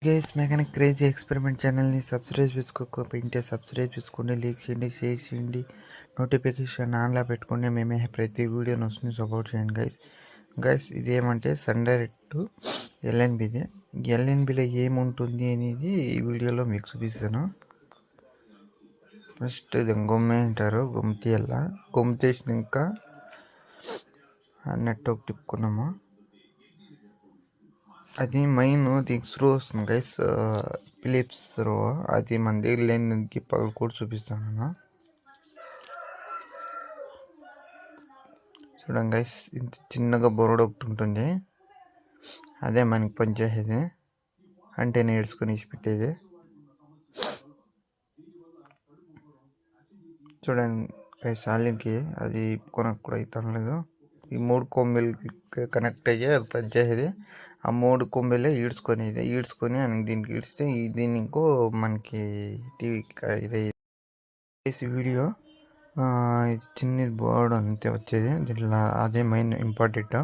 Guys mechanic crazy experiment ఛానల్ని subscribe చేసుకోకపోయింటే subscribe చేసుకోండి, like చేయండి, షేర్ చేయండి, నోటిఫికేషన్ ఆన్లో పెట్టుకోండి. మేమే ప్రతి వీడియోని వస్తుంది సపోర్ట్ చేయండి గైస్ ఇదేమంటే సన్ డైరెక్ట్ ఎల్ఎన్బిది. ఎల్ఎన్బిలో ఏముంటుంది అనేది ఈ వీడియోలో మీకు చూపిస్తాను. ఫస్ట్ ఇది గొమ్మె అంటారు, గొమ్మ తీయాల. గొమ్మ తీసినాక నెట్ ఒక తిప్పుకున్నాము. అది మెయిన్ దీనికి స్క్రూ వస్తుంది గైస్, ఫిలిప్స్ స్క్రూ. అది మన దగ్గర లేనికి పగలు కూడా చూపిస్తాను. చూడండి గైస్, ఇంత చిన్నగా బొరడు ఒకటి ఉంటుంది, అదే మనకి పనిచేసేది. అంటే నేర్చుకుని పెట్టేది. చూడండి గైస్, ఆలింకి అది కొనకు కూడా అవుతాను. ఈ 3 కొమ్మెలకి కనెక్ట్ అయ్యి అది పనిచేసేది. ఆ 3 కొమ్మెలే ఈడ్చుకొని దీనికి ఈడ్చితే దీనికో మనకి టీవీ ఇదే వీడియో. ఇది చిన్నది బోర్డు అంతే వచ్చేది దీంట్లో, అదే మెయిన్ ఇంపార్టెంట్.